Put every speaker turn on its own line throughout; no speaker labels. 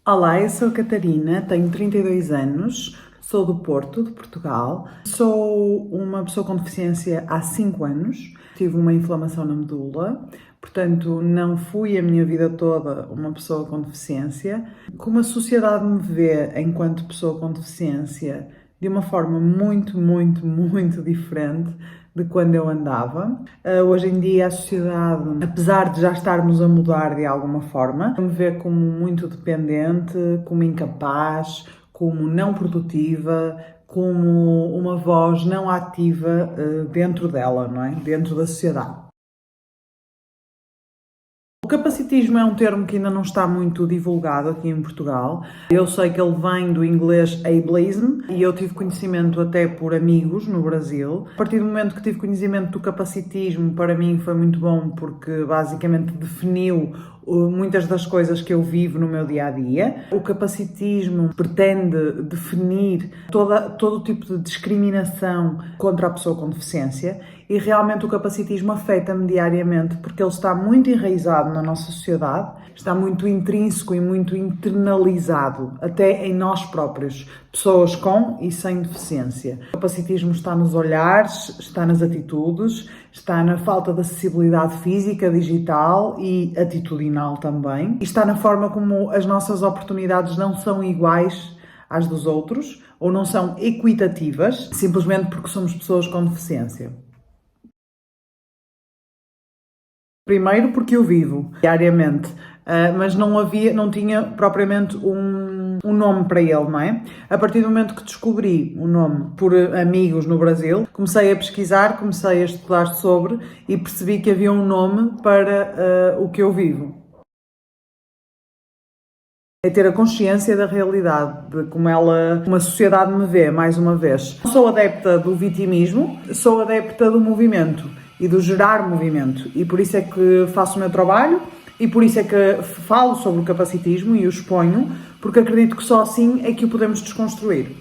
Olá, eu sou a Catarina, tenho 32 anos, sou do Porto, de Portugal. Sou uma pessoa com deficiência há 5 anos, tive uma inflamação na medula, portanto não fui a minha vida toda uma pessoa com deficiência. Como a sociedade me vê enquanto pessoa com deficiência de uma forma muito diferente de quando eu andava. Hoje em dia a sociedade, apesar de já estarmos a mudar de alguma forma, me vê como muito dependente, como incapaz, como não produtiva, como uma voz não ativa dentro dela, não é? Dentro da sociedade. O capacitismo é um termo que ainda não está muito divulgado aqui em Portugal. Eu sei que ele vem do inglês ableism e eu tive conhecimento até por amigos no Brasil. A partir do momento que tive conhecimento do capacitismo, para mim foi muito bom porque basicamente definiu muitas das coisas que eu vivo no meu dia-a-dia. O capacitismo pretende definir todo o tipo de discriminação contra a pessoa com deficiência e realmente o capacitismo afeta-me diariamente porque ele está muito enraizado na nossa sociedade, está muito intrínseco e muito internalizado, até em nós próprios, pessoas com e sem deficiência. O capacitismo está nos olhares, está nas atitudes, está na falta de acessibilidade física, digital e atitudinal também. E está na forma como as nossas oportunidades não são iguais às dos outros ou não são equitativas, simplesmente porque somos pessoas com deficiência. Primeiro porque eu vivo diariamente, mas não tinha propriamente um nome para ele, não é? A partir do momento que descobri o nome por amigos no Brasil, comecei a pesquisar, comecei a estudar sobre e percebi que havia um nome para o que eu vivo. É ter a consciência da realidade, de como a sociedade me vê, mais uma vez. Não sou adepta do vitimismo, sou adepta do movimento e do gerar movimento. E por isso é que faço o meu trabalho e por isso é que falo sobre o capacitismo e o exponho, porque acredito que só assim é que o podemos desconstruir.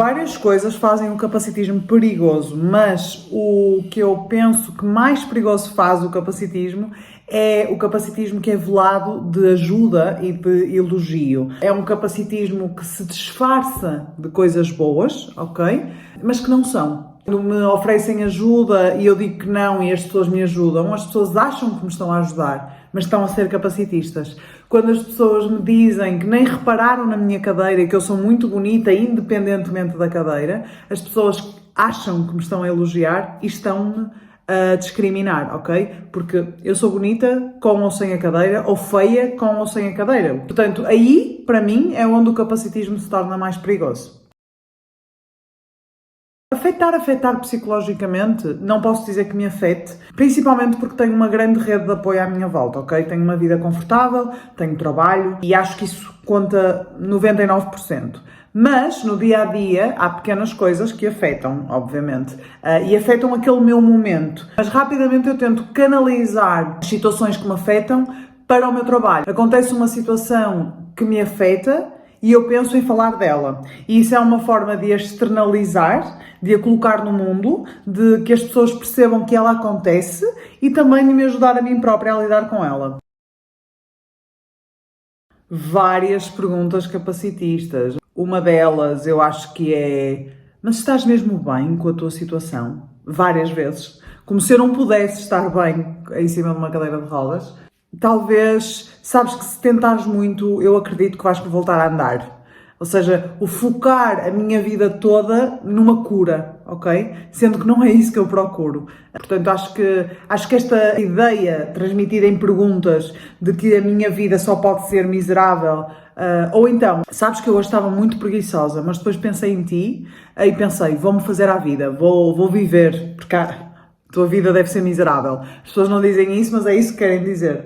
Várias coisas fazem o capacitismo perigoso, mas o que eu penso que mais perigoso faz o capacitismo é o capacitismo que é velado de ajuda e de elogio. É um capacitismo que se disfarça de coisas boas, ok? Mas que não são. Quando me oferecem ajuda e eu digo que não e as pessoas me ajudam, as pessoas acham que me estão a ajudar, mas estão a ser capacitistas. Quando as pessoas me dizem que nem repararam na minha cadeira e que eu sou muito bonita independentemente da cadeira, as pessoas acham que me estão a elogiar e estão-me a discriminar, ok? Porque eu sou bonita com ou sem a cadeira ou feia com ou sem a cadeira. Portanto, aí, para mim, é onde o capacitismo se torna mais perigoso. Afetar psicologicamente, não posso dizer que me afete, principalmente porque tenho uma grande rede de apoio à minha volta, ok? Tenho uma vida confortável, tenho trabalho e acho que isso conta 99%. Mas, no dia-a-dia, há pequenas coisas que afetam, obviamente, e afetam aquele meu momento. Mas rapidamente eu tento canalizar as situações que me afetam para o meu trabalho. Acontece uma situação que me afeta e eu penso em falar dela. E isso é uma forma de a externalizar, de a colocar no mundo, de que as pessoas percebam que ela acontece e também de me ajudar a mim própria a lidar com ela. Várias perguntas capacitistas. Uma delas eu acho que é: mas estás mesmo bem com a tua situação? Várias vezes. Como se eu não pudesse estar bem em cima de uma cadeira de rodas. Talvez, sabes que se tentares muito, eu acredito que vais voltar a andar. Ou seja, o focar a minha vida toda numa cura, ok? Sendo que não é isso que eu procuro. Portanto, acho que esta ideia transmitida em perguntas de que a minha vida só pode ser miserável, ou então, sabes que eu hoje estava muito preguiçosa, mas depois pensei em ti e pensei, vou-me fazer à vida, vou viver, porque a tua vida deve ser miserável. As pessoas não dizem isso, mas é isso que querem dizer.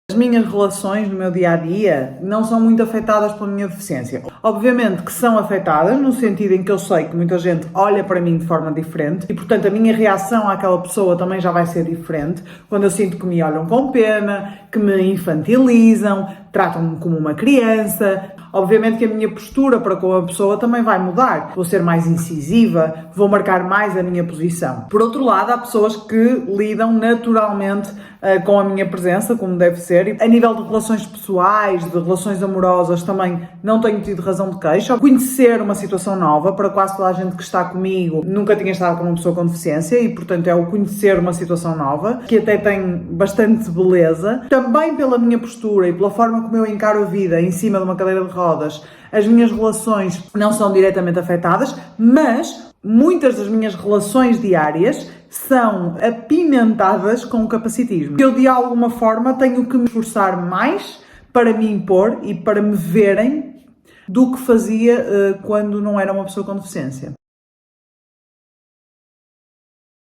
As minhas relações no meu dia-a-dia não são muito afetadas pela minha deficiência. Obviamente que são afetadas no sentido em que eu sei que muita gente olha para mim de forma diferente e, portanto, a minha reação àquela pessoa também já vai ser diferente. Quando eu sinto que me olham com pena, que me infantilizam, tratam-me como uma criança. Obviamente que a minha postura para com a pessoa também vai mudar. Vou ser mais incisiva, vou marcar mais a minha posição. Por outro lado, há pessoas que lidam naturalmente com a minha presença, como deve ser. A nível de relações pessoais, de relações amorosas, também não tenho tido razão de queixa. Conhecer uma situação nova, para quase toda a gente que está comigo, nunca tinha estado com uma pessoa com deficiência e, portanto, é o conhecer uma situação nova, que até tem bastante beleza. Também pela minha postura e pela forma como eu encaro a vida em cima de uma cadeira de rodas, as minhas relações não são diretamente afetadas, mas muitas das minhas relações diárias são apimentadas com o capacitismo. Eu, de alguma forma, tenho que me esforçar mais para me impor e para me verem do que fazia quando não era uma pessoa com deficiência.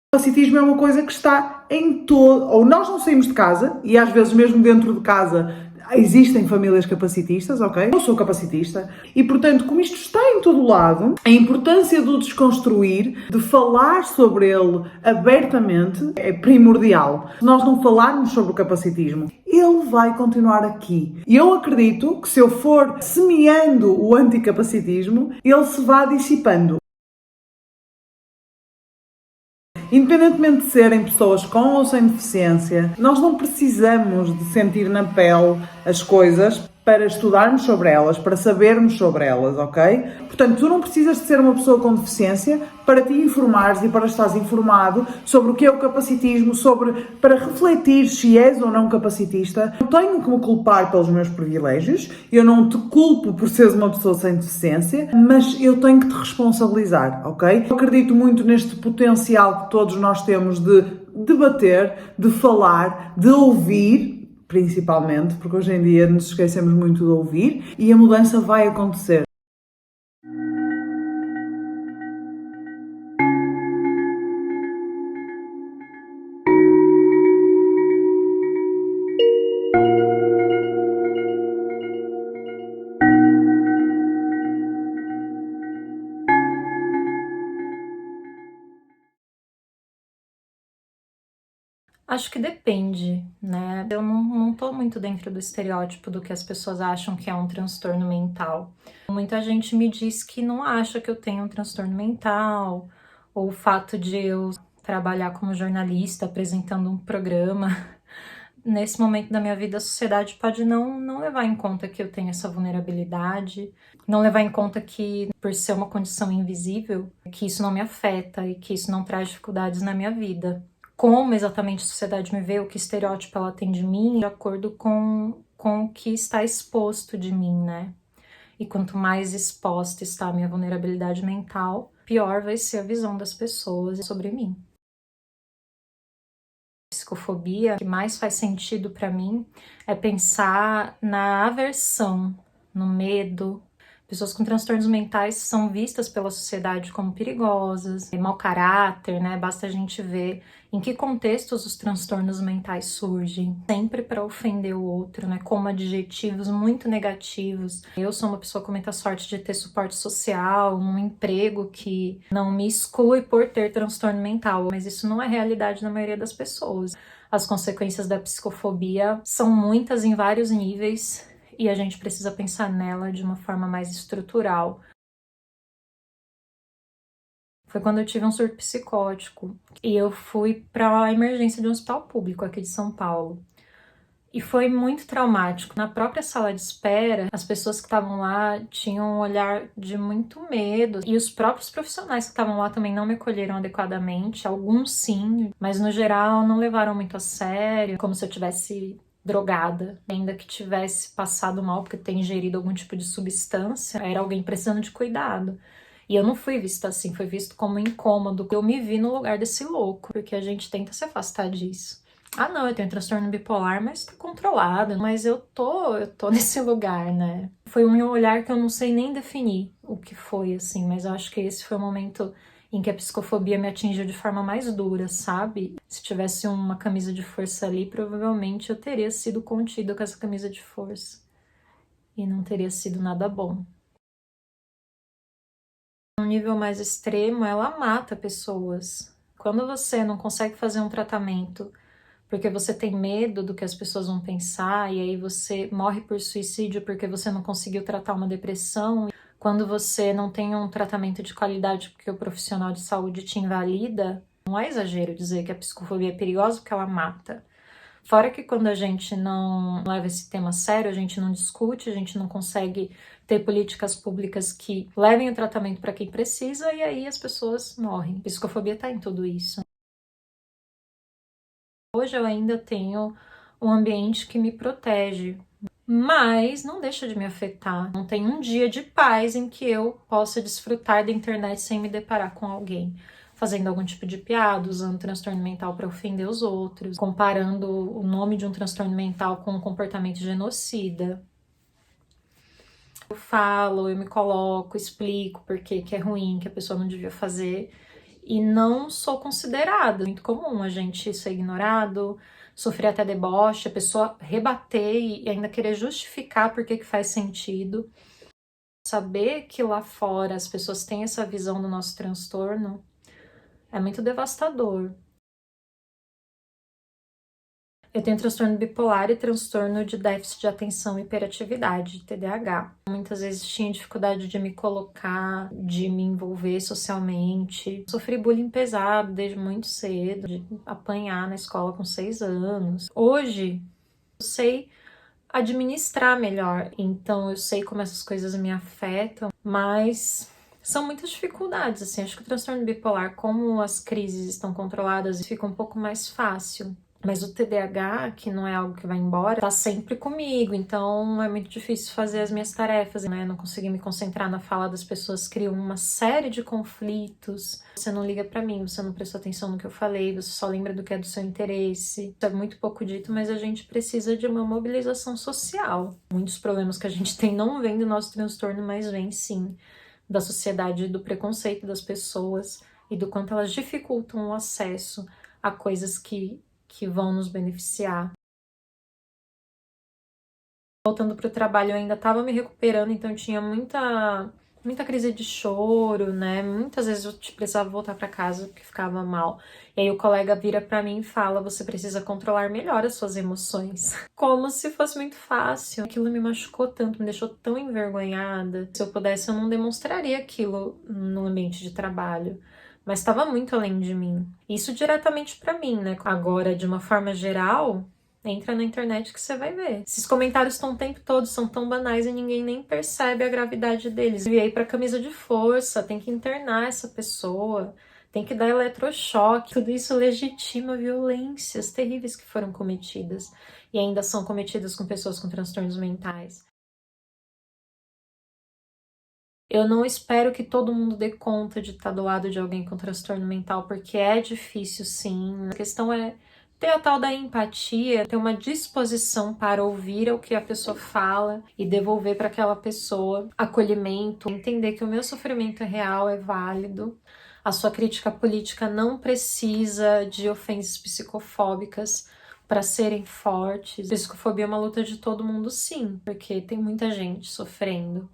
O capacitismo é uma coisa que está em todo... Ou nós não saímos de casa, e às vezes mesmo dentro de casa existem famílias capacitistas, ok? Eu sou capacitista e, portanto, como isto está em todo lado, a importância do desconstruir, de falar sobre ele abertamente, é primordial. Se nós não falarmos sobre o capacitismo, ele vai continuar aqui. E eu acredito que se eu for semeando o anticapacitismo, ele se vá dissipando. Independentemente de serem pessoas com ou sem deficiência, nós não precisamos de sentir na pele as coisas para estudarmos sobre elas, para sabermos sobre elas, ok? Portanto, tu não precisas de ser uma pessoa com deficiência para te informares e para estares informado sobre o que é o capacitismo, para refletir se és ou não capacitista. Eu tenho que me culpar pelos meus privilégios, eu não te culpo por seres uma pessoa sem deficiência, mas eu tenho que te responsabilizar, ok? Eu acredito muito neste potencial que todos nós temos de debater, de falar, de ouvir, principalmente, porque hoje em dia nos esquecemos muito de ouvir e a mudança vai acontecer.
Acho que depende, né? Eu não tô muito dentro do estereótipo do que as pessoas acham que é um transtorno mental. Muita gente me diz que não acha que eu tenho um transtorno mental, ou o fato de eu trabalhar como jornalista, apresentando um programa. Nesse momento da minha vida, a sociedade pode não levar em conta que eu tenho essa vulnerabilidade, não levar em conta que, por ser uma condição invisível, que isso não me afeta e que isso não traz dificuldades na minha vida. Como exatamente a sociedade me vê, o que estereótipo ela tem de mim, de acordo com o que está exposto de mim, né? E quanto mais exposta está a minha vulnerabilidade mental, pior vai ser a visão das pessoas sobre mim. Psicofobia, o que mais faz sentido para mim é pensar na aversão, no medo. Pessoas com transtornos mentais são vistas pela sociedade como perigosas, mau caráter, né? Basta a gente ver em que contextos os transtornos mentais surgem, sempre para ofender o outro, né? Como adjetivos muito negativos. Eu sou uma pessoa com muita sorte de ter suporte social, um emprego que não me exclui por ter transtorno mental, mas isso não é realidade na maioria das pessoas. As consequências da psicofobia são muitas em vários níveis, e a gente precisa pensar nela de uma forma mais estrutural. Foi quando eu tive um surto psicótico e eu fui para a emergência de um hospital público aqui de São Paulo. E foi muito traumático. Na própria sala de espera, as pessoas que estavam lá tinham um olhar de muito medo. E os próprios profissionais que estavam lá também não me acolheram adequadamente. Alguns sim, mas no geral não levaram muito a sério, como se eu tivesse drogada, ainda que tivesse passado mal porque tem ingerido algum tipo de substância, era alguém precisando de cuidado. E eu não fui vista assim, foi visto como incômodo. Eu me vi no lugar desse louco, porque a gente tenta se afastar disso. Ah, não, eu tenho transtorno bipolar, mas tá controlado. Mas eu tô nesse lugar, né? Foi um olhar que eu não sei nem definir o que foi, assim, mas eu acho que esse foi o momento em que a psicofobia me atingiu de forma mais dura, sabe? Se tivesse uma camisa de força ali, provavelmente eu teria sido contida com essa camisa de força. E não teria sido nada bom. No nível mais extremo, ela mata pessoas. Quando você não consegue fazer um tratamento porque você tem medo do que as pessoas vão pensar, e aí você morre por suicídio porque você não conseguiu tratar uma depressão. Quando você não tem um tratamento de qualidade porque o profissional de saúde te invalida, não é exagero dizer que a psicofobia é perigosa porque ela mata. Fora que quando a gente não leva esse tema a sério, a gente não discute, a gente não consegue ter políticas públicas que levem o tratamento para quem precisa, e aí as pessoas morrem. A psicofobia está em tudo isso. Hoje eu ainda tenho um ambiente que me protege, mas não deixa de me afetar. Não tem um dia de paz em que eu possa desfrutar da internet sem me deparar com alguém fazendo algum tipo de piada, usando transtorno mental para ofender os outros, comparando o nome de um transtorno mental com um comportamento genocida. Eu falo, eu me coloco, explico por que é ruim, que a pessoa não devia fazer, e não sou considerada. É muito comum a gente ser ignorado, sofrer até deboche, a pessoa rebater e ainda querer justificar por que faz sentido. Saber que lá fora as pessoas têm essa visão do nosso transtorno é muito devastador. Eu tenho transtorno bipolar e transtorno de déficit de atenção e hiperatividade, TDAH. Muitas vezes tinha dificuldade de me colocar, de me envolver socialmente. Sofri bullying pesado desde muito cedo, de apanhar na escola com 6 anos. Hoje, eu sei administrar melhor, então eu sei como essas coisas me afetam, mas são muitas dificuldades, assim. Acho que o transtorno bipolar, como as crises estão controladas, fica um pouco mais fácil. Mas o TDAH, que não é algo que vai embora, tá sempre comigo, então é muito difícil fazer as minhas tarefas, né? Não conseguir me concentrar na fala das pessoas, cria uma série de conflitos. Você não liga pra mim, você não prestou atenção no que eu falei, você só lembra do que é do seu interesse. Isso é muito pouco dito, mas a gente precisa de uma mobilização social. Muitos problemas que a gente tem não vêm do nosso transtorno, mas vêm sim da sociedade, do preconceito das pessoas e do quanto elas dificultam o acesso a coisas que vão nos beneficiar. Voltando para o trabalho, eu ainda estava me recuperando, então tinha muita crise de choro, né? Muitas vezes eu precisava voltar para casa porque ficava mal. E aí o colega vira para mim e fala: você precisa controlar melhor as suas emoções. Como se fosse muito fácil. Aquilo me machucou tanto, me deixou tão envergonhada. Se eu pudesse, eu não demonstraria aquilo no ambiente de trabalho. Mas estava muito além de mim. Isso diretamente para mim, né? Agora, de uma forma geral, entra na internet que você vai ver. Esses comentários estão o tempo todo, são tão banais e ninguém nem percebe a gravidade deles. Enviei para camisa de força, tem que internar essa pessoa, tem que dar eletrochoque. Tudo isso legitima violências terríveis que foram cometidas e ainda são cometidas com pessoas com transtornos mentais. Eu não espero que todo mundo dê conta de estar do lado de alguém com transtorno mental, porque é difícil, sim. A questão é ter a tal da empatia, ter uma disposição para ouvir o que a pessoa fala e devolver para aquela pessoa acolhimento, entender que o meu sofrimento é real, é válido. A sua crítica política não precisa de ofensas psicofóbicas para serem fortes. Psicofobia é uma luta de todo mundo, sim, porque tem muita gente sofrendo.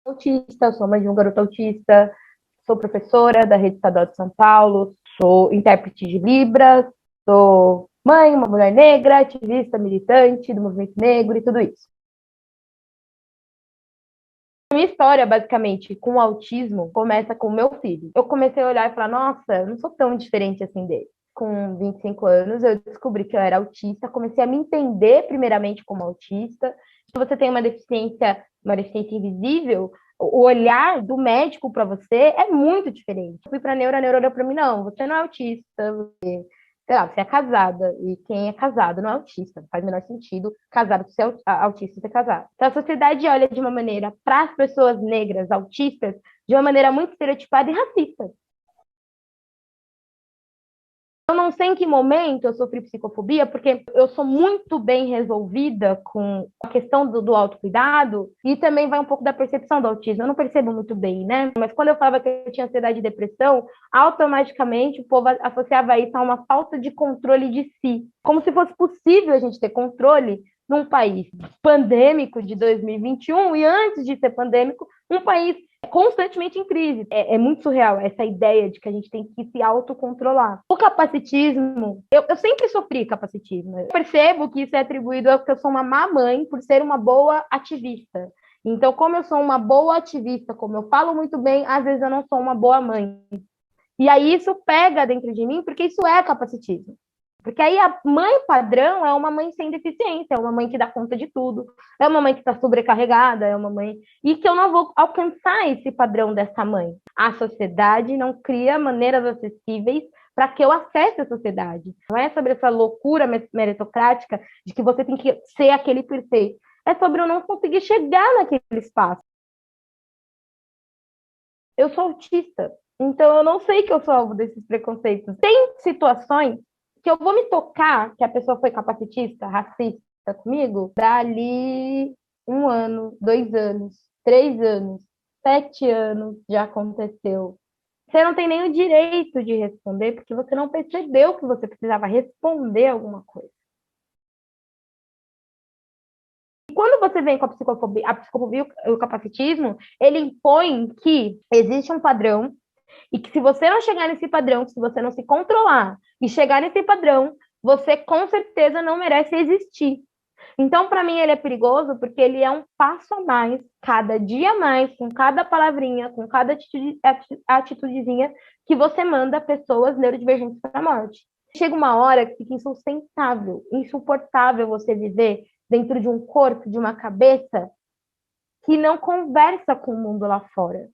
Autista, sou mãe de um garoto autista, sou professora da Rede Estadual de São Paulo, sou intérprete de Libras, sou mãe, uma mulher negra, ativista, militante do movimento negro e tudo isso. A minha história, basicamente, com o autismo, começa com o meu filho. Eu comecei a olhar e falar, nossa, eu não sou tão diferente assim dele. Com 25 anos, eu descobri que eu era autista, comecei a me entender primeiramente como autista. Se você tem uma deficiência invisível, o olhar do médico para você é muito diferente. Eu fui para a neuro olhou para mim, não, você não é autista, você, sei lá, você é casada, e quem é casado não é autista, não faz o menor sentido casado ser autista e ser casado. Então a sociedade olha de uma maneira para as pessoas negras autistas de uma maneira muito estereotipada e racista. Eu não sei em que momento eu sofri psicofobia, porque eu sou muito bem resolvida com a questão do autocuidado e também vai um pouco da percepção do autismo. Eu não percebo muito bem, né? Mas quando eu falava que eu tinha ansiedade e depressão, automaticamente o povo associava isso a uma falta de controle de si. Como se fosse possível a gente ter controle num país pandêmico de 2021 e antes de ser pandêmico, um país constantemente em crise. É muito surreal essa ideia de que a gente tem que se autocontrolar. O capacitismo, eu sempre sofri capacitismo. Eu percebo que isso é atribuído a que eu sou uma má mãe por ser uma boa ativista. Então, como eu sou uma boa ativista, como eu falo muito bem, às vezes eu não sou uma boa mãe. E aí isso pega dentro de mim, porque isso é capacitismo. Porque aí a mãe padrão é uma mãe sem deficiência, é uma mãe que dá conta de tudo, é uma mãe que está sobrecarregada, é uma mãe... E que eu não vou alcançar esse padrão dessa mãe. A sociedade não cria maneiras acessíveis para que eu acesse a sociedade. Não é sobre essa loucura meritocrática de que você tem que ser aquele perfeito. É sobre eu não conseguir chegar naquele espaço. Eu sou autista, então eu não sei que eu sou alvo desses preconceitos. Tem situações que eu vou me tocar que a pessoa foi capacitista, racista comigo, dali 1 ano, 2 anos, 3 anos, 7 anos já aconteceu. Você não tem nem o direito de responder porque você não percebeu que você precisava responder alguma coisa. E quando você vem com a psicofobia e o capacitismo, ele impõe que existe um padrão e que se você não chegar nesse padrão, se você não se controlar e chegar nesse padrão, você com certeza não merece existir. Então, para mim, ele é perigoso porque ele é um passo a mais, cada dia mais, com cada palavrinha, com cada atitudezinha que você manda pessoas neurodivergentes para a morte. Chega uma hora que fica insustentável, insuportável você viver dentro de um corpo, de uma cabeça que não conversa com o mundo lá fora.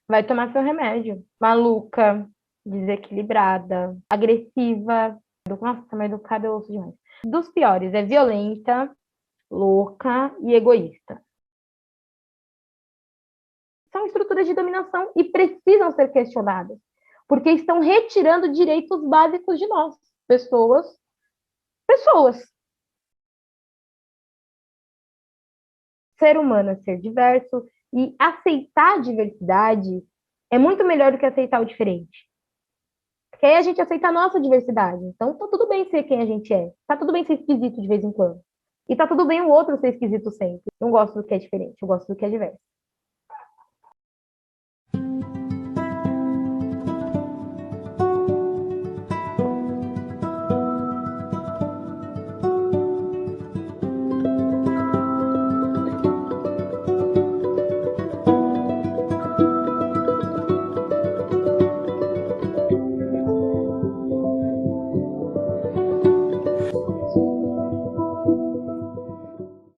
Vai tomar seu remédio. Maluca, desequilibrada, agressiva. Nossa, mas educada eu ouço demais. Dos piores, é violenta, louca e egoísta. São estruturas de dominação e precisam ser questionadas, porque estão retirando direitos básicos de nós, pessoas. Ser humano é ser diverso e aceitar a diversidade é muito melhor do que aceitar o diferente. Porque aí a gente aceita a nossa diversidade. Então, tá tudo bem ser quem a gente é. Tá tudo bem ser esquisito de vez em quando. E tá tudo bem o outro ser esquisito sempre. Não gosto do que é diferente, eu gosto do que é diverso.